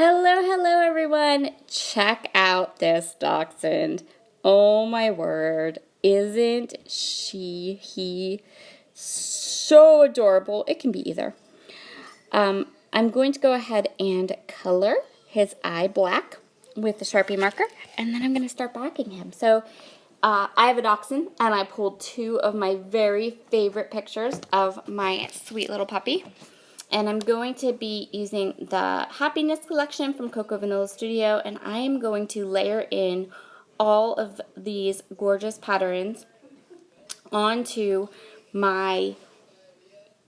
Hello, hello everyone. Check out this dachshund. Oh my word. Isn't he so adorable? It can be either. I'm going to go ahead and color his eye black with the Sharpie marker, and then I'm going to start backing him. So I have a dachshund, and I pulled two of my very favorite pictures of my sweet little puppy. And I'm going to be using the Happiness collection from Coco Vanilla Studio, and I am going to layer in all of these gorgeous patterns onto the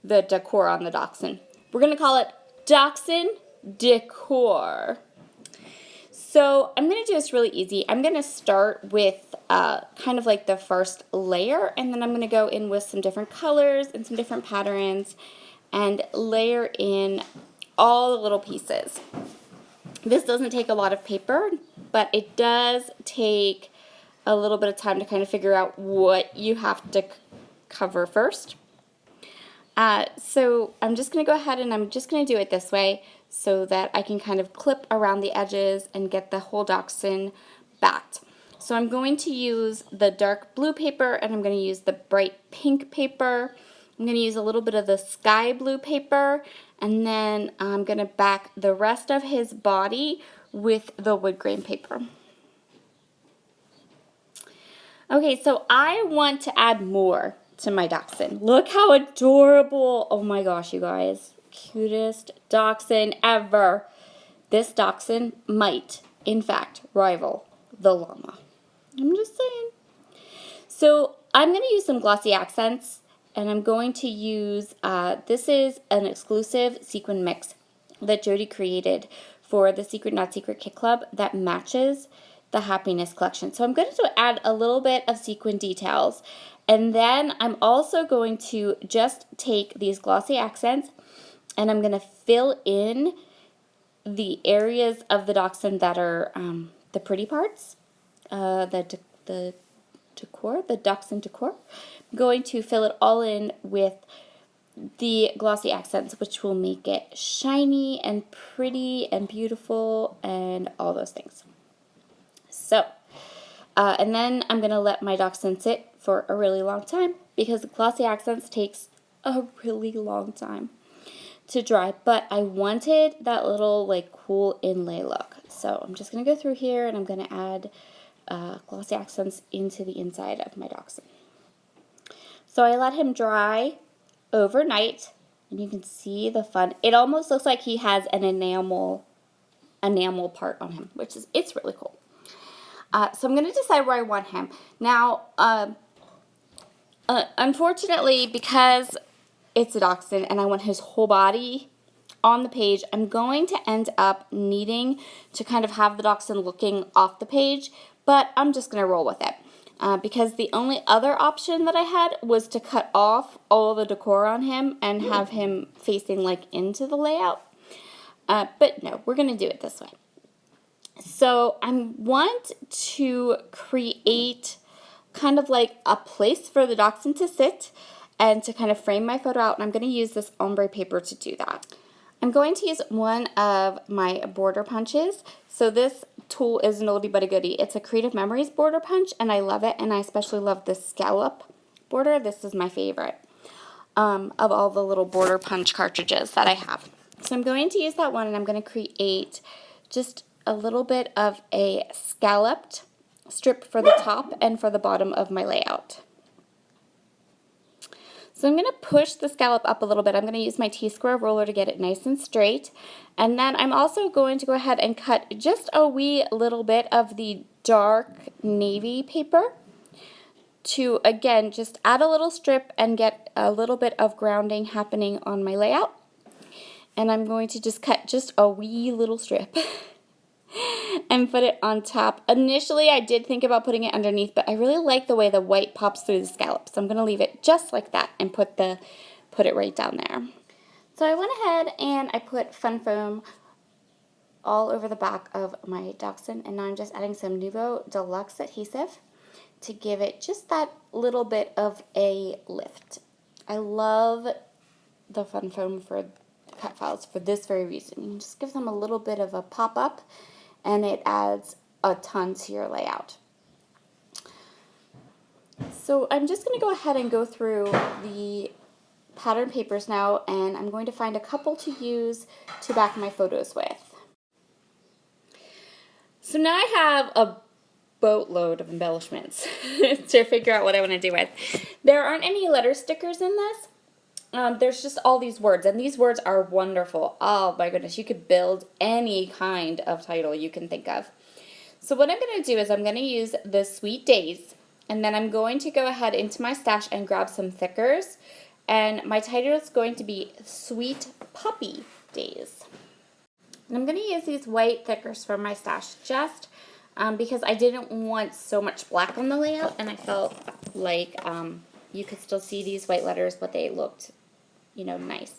decor on the dachshund. We're going to call it Dachshund Decor. So I'm going to do this really easy. I'm going to start with kind of like the first layer, and then I'm going to go in with some different colors and some different patterns and layer in all the little pieces. This doesn't take a lot of paper, but it does take a little bit of time to kind of figure out what you have to cover first. So I'm just going to go ahead and I'm just going to do it this way so that I can kind of clip around the edges and get the whole dachshund backed. So I'm going to use the dark blue paper, and I'm going to use the bright pink paper. I'm going to use a little bit of the sky blue paper, and then I'm going to back the rest of his body with the wood grain paper. Okay, so I want to add more to my dachshund. Look how adorable. Oh my gosh, you guys. Cutest dachshund ever. This dachshund might, in fact, rival the llama. I'm just saying. So I'm going to use some glossy accents, and I'm going to use, this is an exclusive sequin mix that Jody created for the Secret Not Secret Kit Club that matches the Happiness collection. So I'm going to add a little bit of sequin details, and then I'm also going to just take these glossy accents and I'm going to fill in the areas of the dachshund that are the pretty parts, the decor, the dachshund decor. I'm going to fill it all in with the glossy accents, which will make it shiny and pretty and beautiful and all those things. So, and then I'm going to let my dachshund sit for a really long time because the glossy accents takes a really long time to dry, but I wanted that little like cool inlay look. So I'm just going to go through here and I'm going to add glossy accents into the inside of my dachshund. So I let him dry overnight, and you can see the fun. It almost looks like he has an enamel part on him, which is, it's really cool. So I'm going to decide where I want him. Now, unfortunately, because it's a dachshund and I want his whole body on the page, I'm going to end up needing to kind of have the dachshund looking off the page, but I'm just going to roll with it. Because the only other option that I had was to cut off all the decor on him and have him facing like into the layout. But no, we're going to do it this way. So I want to create kind of like a place for the dachshund to sit and to kind of frame my photo out, and I'm going to use this ombre paper to do that. I'm going to use one of my border punches. So this tool is an oldie but a goodie. It's a Creative Memories border punch, and I love it, and I especially love this scallop border. This is my favorite of all the little border punch cartridges that I have. So I'm going to use that one, and I'm going to create just a little bit of a scalloped strip for the top and for the bottom of my layout. So I'm going to push the scallop up a little bit. I'm going to use my T-square roller to get it nice and straight. And then I'm also going to go ahead and cut just a wee little bit of the dark navy paper to, again, just add a little strip and get a little bit of grounding happening on my layout. And I'm going to just cut just a wee little strip and put it on top. Initially, I did think about putting it underneath, but I really like the way the white pops through the scallop. So I'm going to leave it just like that and put it right down there. So I went ahead and I put Fun Foam all over the back of my dachshund, and now I'm just adding some Nuvo Deluxe adhesive to give it just that little bit of a lift. I love the Fun Foam for cut files for this very reason. You just give them a little bit of a pop-up, and it adds a ton to your layout. So I'm just going to go ahead and go through the pattern papers now, and I'm going to find a couple to use to back my photos with. So now I have a boatload of embellishments to figure out what I want to do with. There aren't any letter stickers in this. There's just all these words, and these words are wonderful. Oh my goodness, you could build any kind of title you can think of. So what I'm going to do is I'm going to use the Sweet Days, and then I'm going to go ahead into my stash and grab some thickers, and my title is going to be Sweet Puppy Days. And I'm going to use these white thickers from my stash just because I didn't want so much black on the layout, and I felt like you could still see these white letters, but they looked, nice.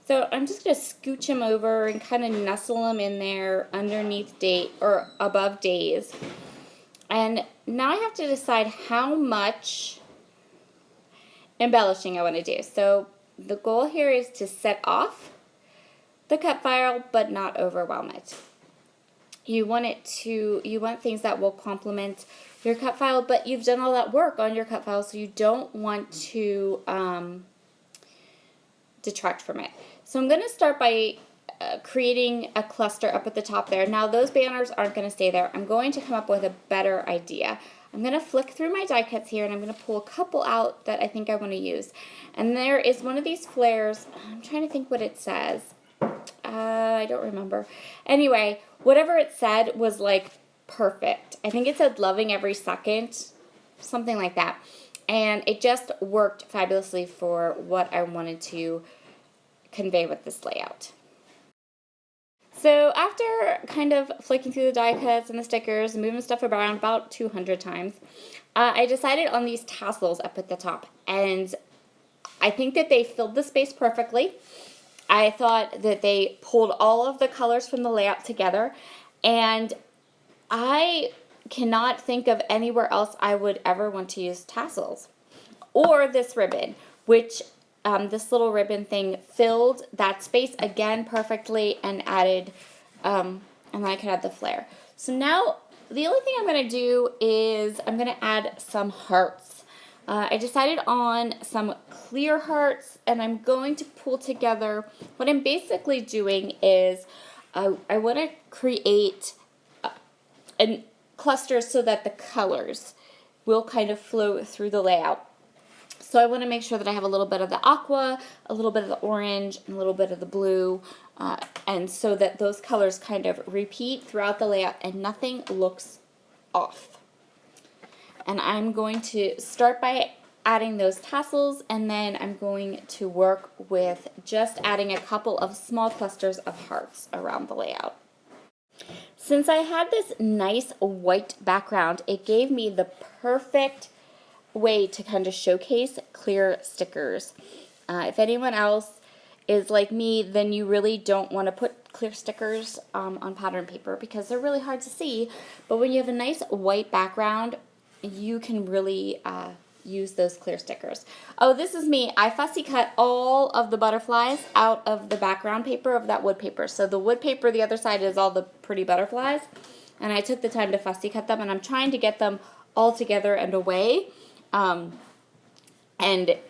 So I'm just going to scooch them over and kind of nestle them in there underneath date or above days. And now I have to decide how much embellishing I want to do. So the goal here is to set off the cut file but not overwhelm it. You want things that will complement your cut file, but you've done all that work on your cut file, so you don't want to detract from it. So I'm going to start by creating a cluster up at the top there. Now those banners aren't going to stay there. I'm going to come up with a better idea. I'm going to flick through my die cuts here, and I'm going to pull a couple out that I think I want to use. And there is one of these flares. I'm trying to think what it says. I don't remember. Anyway, whatever it said was like perfect. I think it said loving every second, something like that. And it just worked fabulously for what I wanted to convey with this layout. So after kind of flicking through the die cuts and the stickers and moving stuff around about 200 times, I decided on these tassels up at the top. And I think that they filled the space perfectly. I thought that they pulled all of the colors from the layout together, and I cannot think of anywhere else I would ever want to use tassels. Or this ribbon, which this little ribbon thing filled that space again perfectly and added, and then I could add the flare. So now the only thing I'm going to do is I'm going to add some hearts. I decided on some clear hearts, and I'm going to pull together. What I'm basically doing is I want to create a cluster so that the colors will kind of flow through the layout. So I want to make sure that I have a little bit of the aqua, a little bit of the orange, and a little bit of the blue, and so that those colors kind of repeat throughout the layout and nothing looks off. And I'm going to start by adding those tassels, and then I'm going to work with just adding a couple of small clusters of hearts around the layout. Since I had this nice white background, it gave me the perfect way to kind of showcase clear stickers. If anyone else is like me, then you really don't want to put clear stickers on pattern paper because they're really hard to see. But when you have a nice white background, you can really use those clear stickers. Oh, this is me. I fussy cut all of the butterflies out of the background paper of that wood paper. So the wood paper, the other side is all the pretty butterflies. And I took the time to fussy cut them, and I'm trying to get them all together and away. And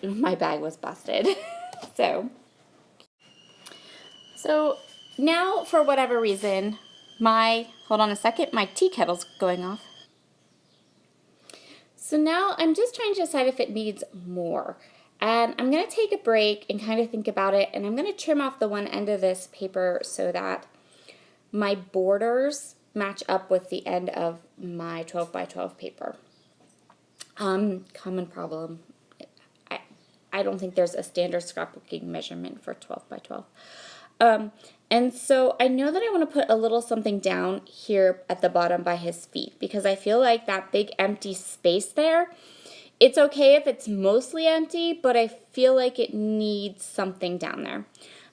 my bag was busted. So now, for whatever reason, hold on a second, my tea kettle's going off. So now I'm just trying to decide if it needs more. And I'm going to take a break and kind of think about it, and I'm going to trim off the one end of this paper so that my borders match up with the end of my 12 by 12 paper. Common problem. I don't think there's a standard scrapbooking measurement for 12 by 12. And so I know that I want to put a little something down here at the bottom by his feet because I feel like that big empty space there, it's okay if it's mostly empty, but I feel like it needs something down there.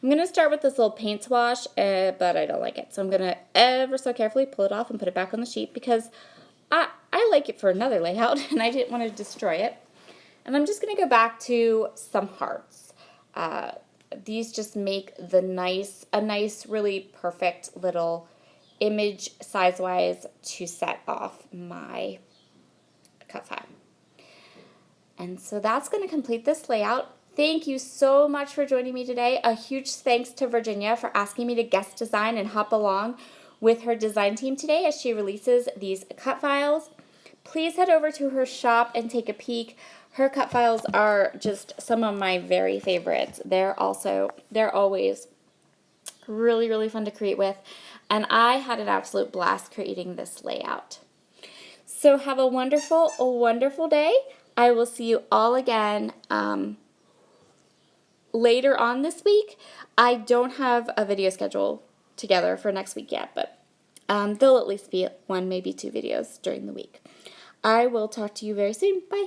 I'm going to start with this little paint wash, but I don't like it. So I'm going to ever so carefully pull it off and put it back on the sheet because I like it for another layout and I didn't want to destroy it. And I'm just going to go back to some hearts. these just make a nice, really perfect little image size-wise to set off my cut file. And so that's going to complete this layout. Thank you so much for joining me today. A huge thanks to Virginia for asking me to guest design and hop along with her design team today as she releases these cut files. Please head over to her shop and take a peek. Her cut files are just some of my very favorites. They're always really, really fun to create with. And I had an absolute blast creating this layout. So have a wonderful day. I will see you all again later on this week. I don't have a video schedule together for next week yet, but there'll at least be one, maybe two videos during the week. I will talk to you very soon. Bye.